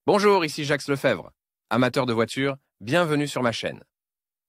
Bonjour, ici Jacques Lefebvre. Amateur de voitures, bienvenue sur ma chaîne.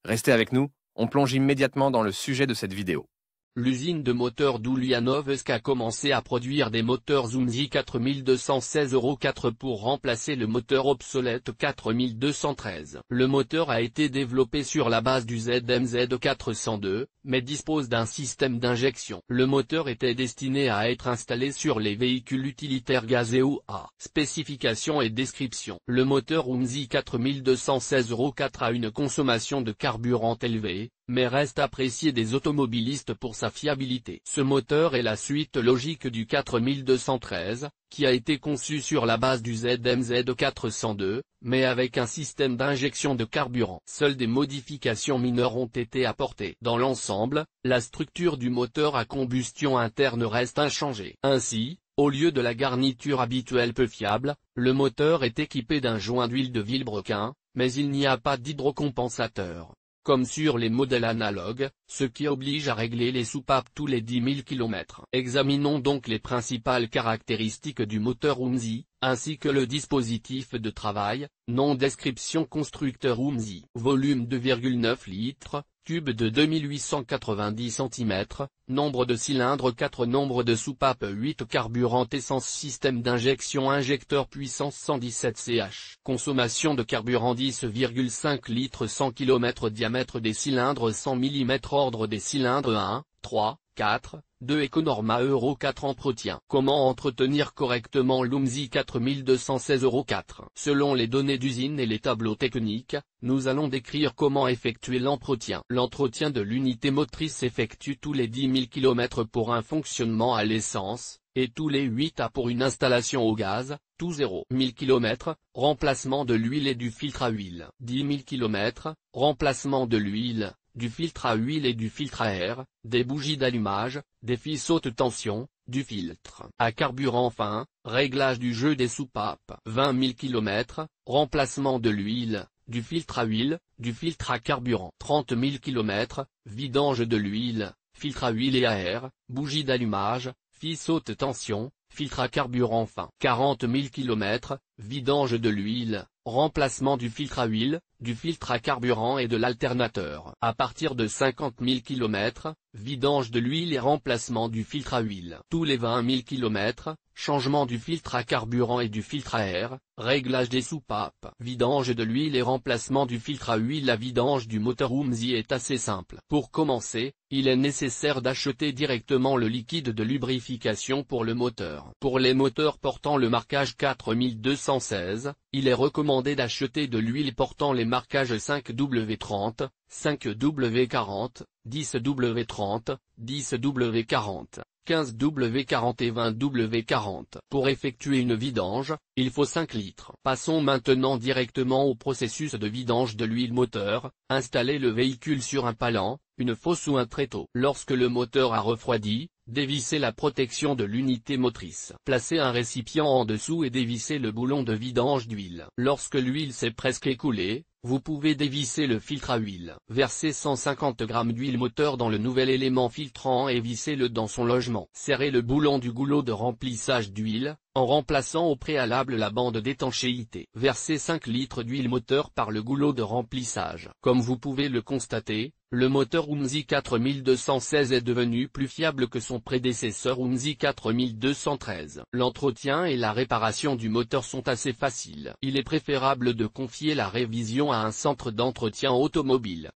Restez avec nous, on plonge immédiatement dans le sujet de cette vidéo. L'usine de moteurs d'Ulianovsk a commencé à produire des moteurs UMSI 4216-4 pour remplacer le moteur obsolète 4213. Le moteur a été développé sur la base du ZMZ 402, mais dispose d'un système d'injection. Le moteur était destiné à être installé sur les véhicules utilitaires gazés ou A. Spécifications et description. Le moteur UMSI 4216-4 a une consommation de carburant élevée, mais reste apprécié des automobilistes pour sa fiabilité. Ce moteur est la suite logique du 4213, qui a été conçu sur la base du ZMZ 402, mais avec un système d'injection de carburant. Seules des modifications mineures ont été apportées. Dans l'ensemble, la structure du moteur à combustion interne reste inchangée. Ainsi, au lieu de la garniture habituelle peu fiable, le moteur est équipé d'un joint d'huile de vilebrequin, mais il n'y a pas d'hydrocompensateur, comme sur les modèles analogues, ce qui oblige à régler les soupapes tous les 10 000 km. Examinons donc les principales caractéristiques du moteur UMSI, ainsi que le dispositif de travail. Nom, description, constructeur UMSI. Volume 2,9 litres, tube de 2890 cm, nombre de cylindres 4, nombre de soupapes 8, carburant essence, système d'injection, injecteur puissance 117 ch. Consommation de carburant 10,5 litres 100 km, diamètre des cylindres 100 mm, ordre des cylindres 1, 3, 4, 2 Econorma Euro 4. Entretien. Comment entretenir correctement l'UMSI 4216-4? Selon les données d'usine et les tableaux techniques, nous allons décrire comment effectuer l'entretien. L'entretien de l'unité motrice s'effectue tous les 10 000 km pour un fonctionnement à l'essence, et tous les 8 à pour une installation au gaz, tout 0 000 km, remplacement de l'huile et du filtre à huile. 10 000 km, remplacement de l'huile, du filtre à huile et du filtre à air, des bougies d'allumage, des fils haute tension, du filtre à carburant fin, réglage du jeu des soupapes. 20 000 km, remplacement de l'huile, du filtre à huile, du filtre à carburant. 30 000 km, vidange de l'huile, filtre à huile et à air, bougie d'allumage, fils haute tension, filtre à carburant fin. 40 000 km, vidange de l'huile, remplacement du filtre à huile, du filtre à carburant et de l'alternateur. À partir de 50 000 km, vidange de l'huile et remplacement du filtre à huile. Tous les 20 000 km, changement du filtre à carburant et du filtre à air, réglage des soupapes. Vidange de l'huile et remplacement du filtre à huile. La vidange du moteur UMSI est assez simple. Pour commencer, il est nécessaire d'acheter directement le liquide de lubrification pour le moteur. Pour les moteurs portant le marquage 4216, il est recommandé d'acheter de l'huile portant les marquages 5W30, 5W40, 10W30, 10W40, 15W40 et 20W40. Pour effectuer une vidange, il faut 5 litres. Passons maintenant directement au processus de vidange de l'huile moteur. Installez le véhicule sur un palan, une fosse ou un tréteau. Lorsque le moteur a refroidi, dévissez la protection de l'unité motrice. Placez un récipient en dessous et dévissez le boulon de vidange d'huile. Lorsque l'huile s'est presque écoulée, vous pouvez dévisser le filtre à huile. Versez 150 g d'huile moteur dans le nouvel élément filtrant et vissez-le dans son logement. Serrez le boulon du goulot de remplissage d'huile, en remplaçant au préalable la bande d'étanchéité. Versez 5 litres d'huile moteur par le goulot de remplissage. Comme vous pouvez le constater, le moteur UMSI 4216 est devenu plus fiable que son prédécesseur UMSI 4213. L'entretien et la réparation du moteur sont assez faciles. Il est préférable de confier la révision à un centre d'entretien automobile.